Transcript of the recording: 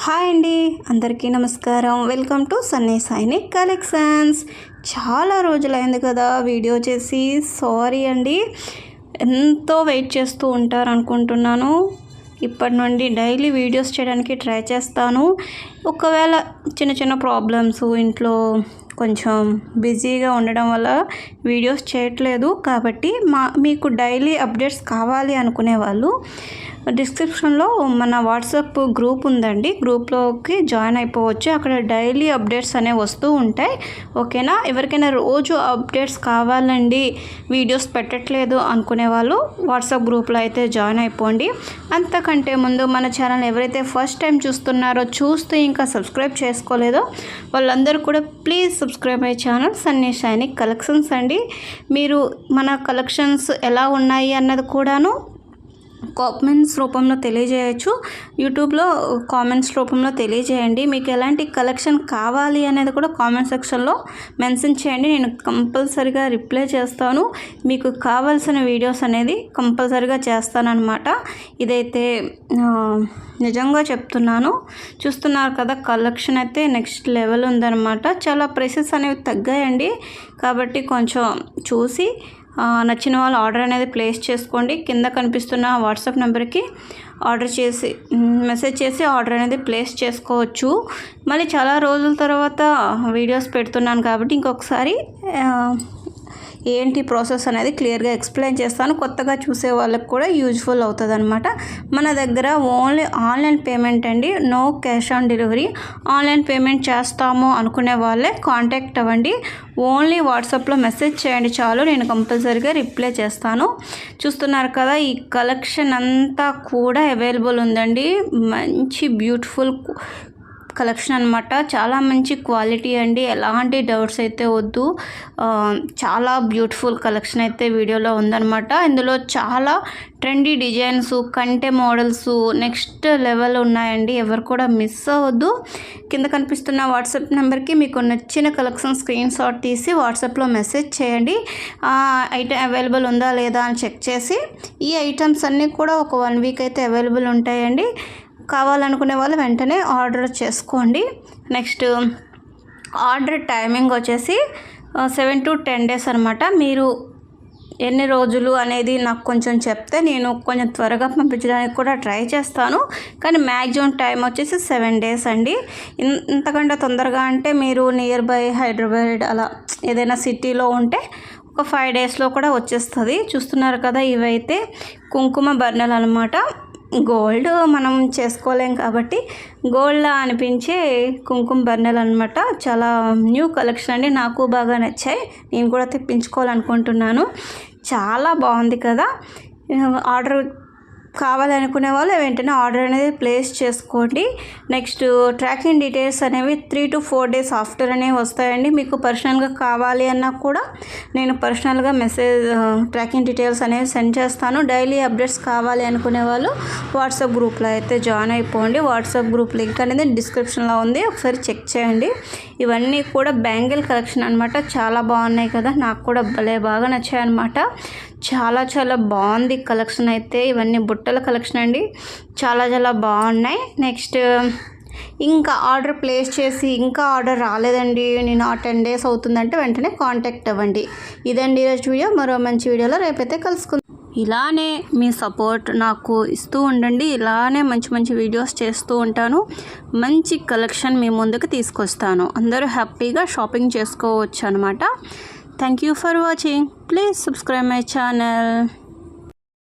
Hi అండి, అందరికీ నమస్కారం. Welcome to Sunny Sainik collections. చాలా రోజులైంది కదా వీడియో చేసి. సారీ అండి, ఎంతో వెయిట్ చేస్తూ ఉంటారు అనుకుంటున్నాను. ఇప్పటి నుండి డైలీ వీడియోస్ చేయడానికి ట్రై చేస్తాను. ఒకవేళ చిన్న చిన్న ప్రాబ్లమ్స్, ఇంట్లో కొంచెం బిజీగా ఉండడం వల్ల వీడియోస్ చేయట్లేదు. కాబట్టి మీకు డైలీ అప్డేట్స్ కావాలి అనుకునే వాళ్ళు డిస్క్రిప్షన్లో మన వాట్సాప్ గ్రూప్ ఉందండి, గ్రూప్లోకి జాయిన్ అయిపోవచ్చు. అక్కడ డైలీ అప్డేట్స్ అనేవి వస్తూ ఉంటాయి. ఓకేనా? ఎవరికైనా రోజు అప్డేట్స్ కావాలండి, వీడియోస్ పెట్టట్లేదు అనుకునే వాళ్ళు వాట్సాప్ గ్రూప్లో అయితే జాయిన్ అయిపోండి. అంతకంటే ముందు మన ఛానల్ ఎవరైతే ఫస్ట్ టైం చూస్తున్నారో, చూస్తూ ఇంకా సబ్స్క్రైబ్ చేసుకోలేదో వాళ్ళందరూ కూడా please subscribe my channel Sunny Sainik collections అండి. మీరు మన కలెక్షన్స్ ఎలా ఉన్నాయి అన్నది కూడాను కామెంట్స్ రూపంలో తెలియజేయచ్చు. యూట్యూబ్లో కామెంట్స్ రూపంలో తెలియజేయండి. మీకు ఎలాంటి కలెక్షన్ కావాలి అనేది కూడా కామెంట్ సెక్షన్లో మెన్షన్ చేయండి. నేను కంపల్సరీగా రిప్లై చేస్తాను. మీకు కావాల్సిన వీడియోస్ అనేది కంపల్సరీగా చేస్తానన్నమాట. ఇదైతే నిజంగా చెప్తున్నాను. చూస్తున్నారు కదా, కలెక్షన్ అయితే నెక్స్ట్ లెవెల్ ఉందన్నమాట. చాలా ప్రైసెస్ అనేవి తగ్గాయండి. కాబట్టి కొంచెం చూసి నచ్చిన వాళ్ళు ఆర్డర్ అనేది ప్లేస్ చేసుకోండి. కింద కనిపిస్తున్న వాట్సాప్ నెంబర్కి మెసేజ్ చేసి ఆర్డర్ అనేది ప్లేస్ చేసుకోవచ్చు. మళ్ళీ చాలా రోజుల తర్వాత వీడియోస్ పెడుతున్నాను కాబట్టి ఇంకొకసారి ఏంటి ప్రాసెస్ అనేది క్లియర్గా ఎక్స్ప్లెయిన్ చేస్తాను. కొత్తగా చూసే వాళ్ళకి కూడా యూజ్ఫుల్ అవుతుంది అనమాట. మన దగ్గర ఓన్లీ ఆన్లైన్ పేమెంట్ అండి, no cash on delivery. Online payment చేస్తాము అనుకునే వాళ్ళే కాంటాక్ట్ అవ్వండి. ఓన్లీ వాట్సాప్లో మెసేజ్ చేయండి చాలు, నేను కంపల్సరీగా రిప్లై చేస్తాను. చూస్తున్నారు కదా, ఈ కలెక్షన్ అంతా కూడా అవైలబుల్ ఉందండి. మంచి బ్యూటిఫుల్ కలెక్షన్ అనమాట. చాలా మంచి క్వాలిటీ అండి, ఎలాంటి డౌట్స్ అయితే వద్దు. చాలా బ్యూటిఫుల్ కలెక్షన్ అయితే వీడియోలో ఉందన్నమాట. ఇందులో చాలా ట్రెండీ డిజైన్స్, కంటె మోడల్స్ నెక్స్ట్ లెవెల్ ఉన్నాయండి. ఎవరు కూడా మిస్ అవ్వద్దు. కింద కనిపిస్తున్న వాట్సాప్ నెంబర్కి మీకు నచ్చిన కలెక్షన్ స్క్రీన్ షాట్ తీసి వాట్సాప్లో మెసేజ్ చేయండి. ఐటమ్ అవైలబుల్ ఉందా లేదా అని చెక్ చేసి, ఈ ఐటమ్స్ అన్నీ కూడా ఒక 1 వీక్ అయితే అవైలబుల్ ఉంటాయండి. కావాలనుకునే వాళ్ళు వెంటనే ఆర్డర్ చేసుకోండి. నెక్స్ట్ ఆర్డర్ టైమింగ్ వచ్చేసి 7 to 10 days అనమాట. మీరు ఎన్ని రోజులు అనేది నాకు కొంచెం చెప్తే నేను కొంచెం త్వరగా పంపించడానికి కూడా ట్రై చేస్తాను. కానీ మ్యాక్సిమం టైం వచ్చేసి 7 days అండి. ఇంతకంటే తొందరగా అంటే మీరు నియర్ బై హైదరాబాద్ అలా ఏదైనా సిటీలో ఉంటే ఒక 5 daysలో కూడా వచ్చేస్తుంది. చూస్తున్నారు కదా, ఇవైతే కుంకుమ బర్నెలు అనమాట. గోల్డ్ మనం చేసుకోలేం కాబట్టి గోల్డ్లా అనిపించే కుంకుమ బర్నెలు అనమాట. చాలా న్యూ కలెక్షన్ అండి, నాకు బాగా నచ్చాయి. నేను కూడా తెప్పించుకోవాలనుకుంటున్నాను. చాలా బాగుంది కదా. ఆర్డర్ కావాలనుకునే వాళ్ళు వెంటనే ఆర్డర్ అనేది ప్లేస్ చేసుకోండి. నెక్స్ట్ ట్రాకింగ్ డీటెయిల్స్ అనేవి 3 to 4 days ఆఫ్టర్ అనేవి వస్తాయండి. మీకు పర్సనల్గా కావాలి అన్నా కూడా నేను పర్సనల్గా మెసేజ్ ట్రాకింగ్ డీటెయిల్స్ అనేవి సెండ్ చేస్తాను. డైలీ అప్డేట్స్ కావాలి అనుకునే వాళ్ళు వాట్సాప్ గ్రూప్లో అయితే జాయిన్ అయిపోండి. వాట్సాప్ గ్రూప్ లింక్ అనేది డిస్క్రిప్షన్లో ఉంది, ఒకసారి చెక్ చేయండి. ఇవన్నీ కూడా బ్యాంగిల్ కలెక్షన్ అనమాట. చాలా బాగున్నాయి కదా, నాకు కూడా భలే బాగా నచ్చాయి అనమాట. చాలా చాలా బాగుంది కలెక్షన్ అయితే. ఇవన్నీ బుట్టల కలెక్షన్ అండి, చాలా చాలా బాగున్నాయి. నెక్స్ట్ ఇంకా ఆర్డర్ ప్లేస్ చేసి ఇంకా ఆర్డర్ రాలేదండి, నేను 10 days అవుతుందంటే వెంటనే కాంటాక్ట్ అవ్వండి. ఇదండి ఈరోజు వీడియో. మరో మంచి వీడియోలో రేపైతే కలుసుకుందాం. ఇలానే మీ సపోర్ట్ నాకు ఇస్తూ ఉండండి. ఇలానే మంచి మంచి వీడియోస్ చేస్తూ ఉంటాను. మంచి కలెక్షన్ మీ ముందుకు తీసుకొస్తాను. అందరూ హ్యాపీగా షాపింగ్ చేసుకోవచ్చు అనమాట. Thank you for watching. Please subscribe my channel.